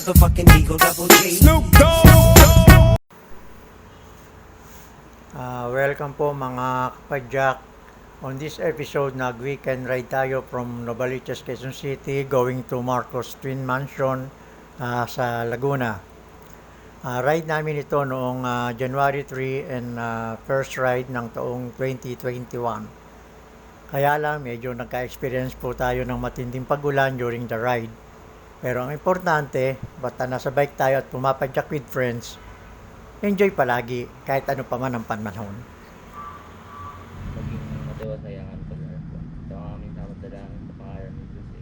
motherfucking Eagle Double G. Snoop Dogg. Welcome po mga kapadyak. On this episode, nag-weekend ride tayo from Novaliches, Quezon City going to Marcos Twin Mansion sa Laguna. Ride namin ito noong January 3 and first ride ng taong 2021. Kaya lang medyo nagka-experience po tayo ng matinding pagulan during the ride. Pero ang importante, basta nasa bike tayo at pumapadyak with friends, enjoy palagi kahit ano pa man ang panahon. Maging matiwasayangan pag ito ang aming namadalahan sa pangalan ni Jesus.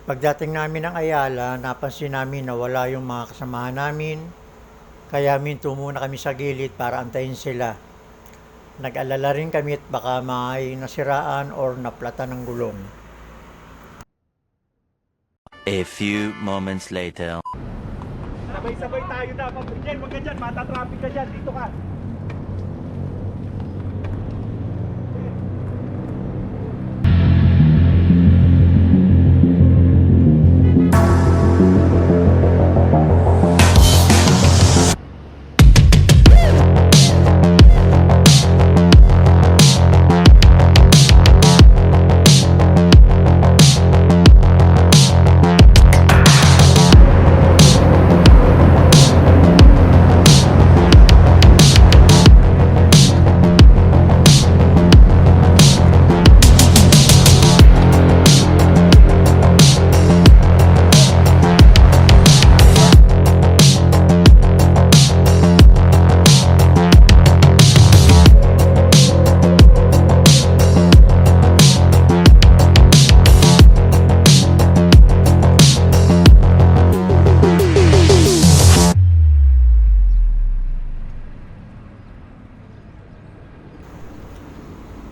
Pagdating namin ng Ayala, napansin namin na wala yung mga kasamahan namin. Kaya minto muna kami sa gilid para antayin sila. Nag-alala rin kami at baka may nasiraan or naplatan ng gulong. A few moments later. Sabay-sabay tayo dapat. Diyan, wag ka dyan. Matatraffic ka dyan. Dito ka.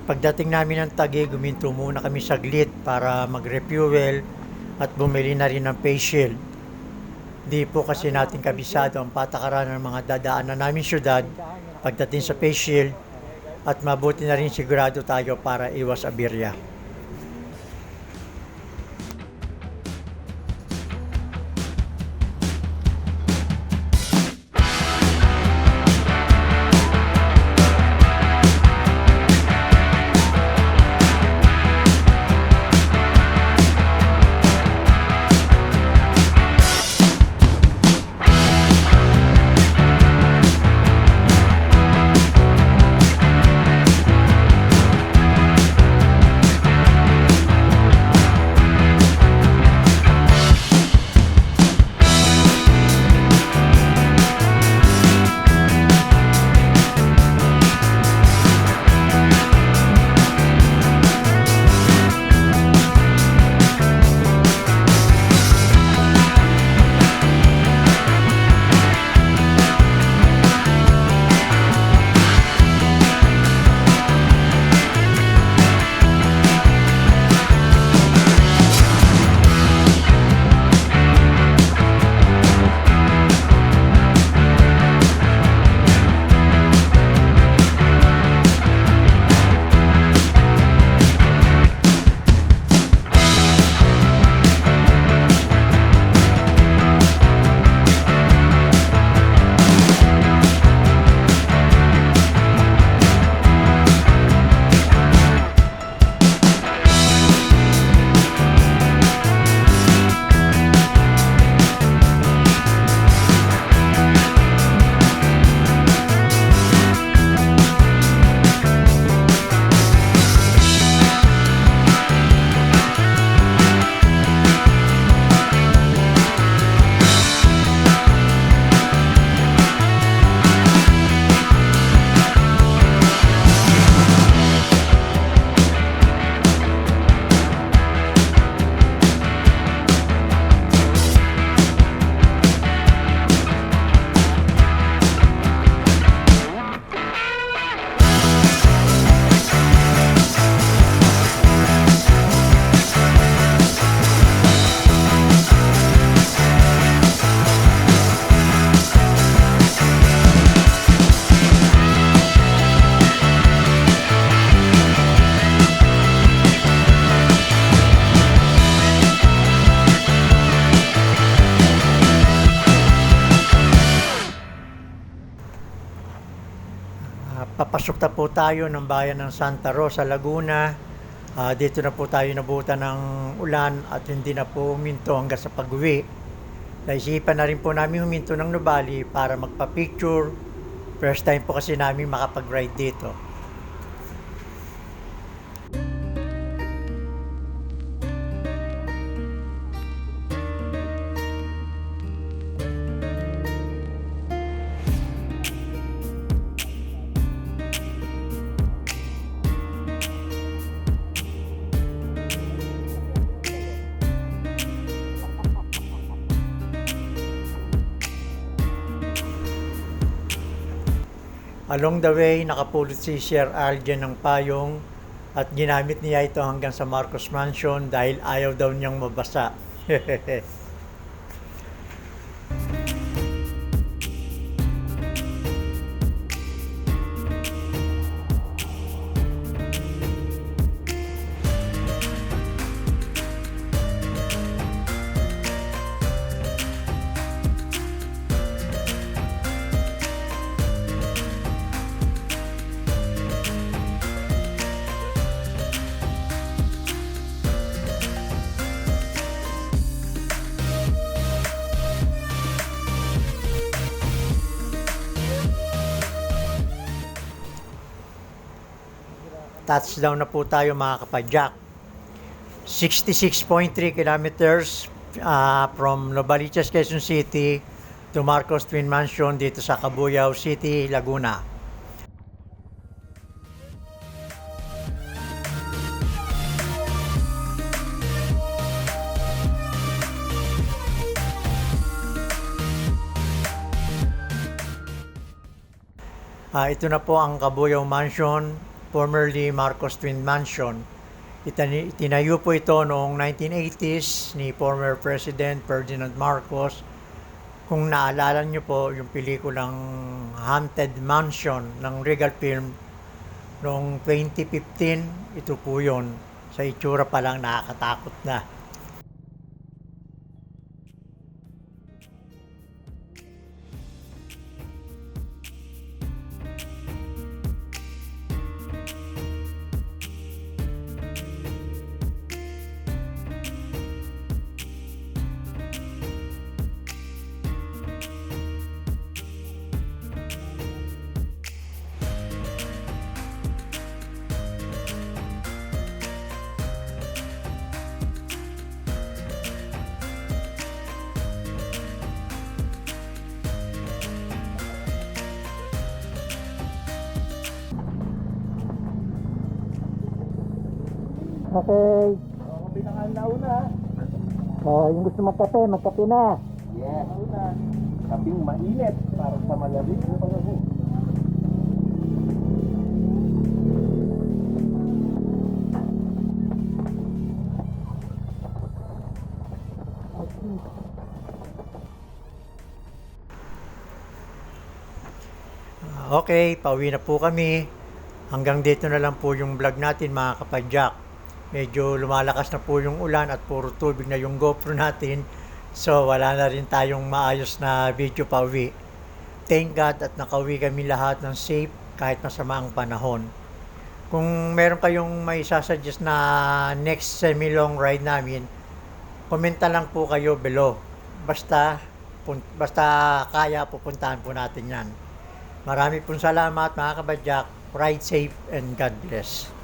Pagdating namin ng Taguig, guminto muna kami saglit para mag-refuel at bumili na rin ng face shield. Di po kasi natin kabisado ang patakaran ng mga dadaanan namin syudad pagdating sa face shield at mabuti na rin sigurado tayo para iwas aberya. Papasok na po tayo ng bayan ng Santa Rosa, Laguna. Dito na po tayo nabutan ng ulan at hindi na po huminto hanggang sa pag-uwi. Naisipan na rin po namin huminto ng Nubali para magpa-picture. First time po kasi namin makapag-ride dito. Along the way, nakapulot si Sir Algen ng payong at ginamit niya ito hanggang sa Marcos Mansion dahil ayaw daw niyang mabasa. Touchdown na po tayo mga kapadyak. 66.3 kilometers from Novaliches, Quezon City to Marcos Twin Mansion dito sa Cabuyao City, Laguna. Ito na po ang Cabuyao Mansion, formerly Marcos Twin Mansion. Itinayo po ito noong 1980s ni former President Ferdinand Marcos. Kung naalala nyo po yung pelikulang Haunted Mansion ng Regal Film noong 2015, ito po yun. Sa itsura pa lang nakakatakot na. Okay. Pinangal na una. Yung gusto magkape na. Yes. Una. Kaping mainit para sa malamig na panahon. Okay, pauwi na po kami. Hanggang dito na lang po yung vlog natin mga kapadyak. Medyo lumalakas na po yung ulan at puro tubig na yung GoPro natin. So wala na rin tayong maayos na video pauwi. Thank God at nakauwi kami lahat ng safe kahit masama ang panahon. Kung meron kayong may sasuggest na next semi-long ride namin, komenta lang po kayo below. Basta kaya pupuntahan po natin yan. Marami pong salamat mga kabadyak. Ride safe and God bless.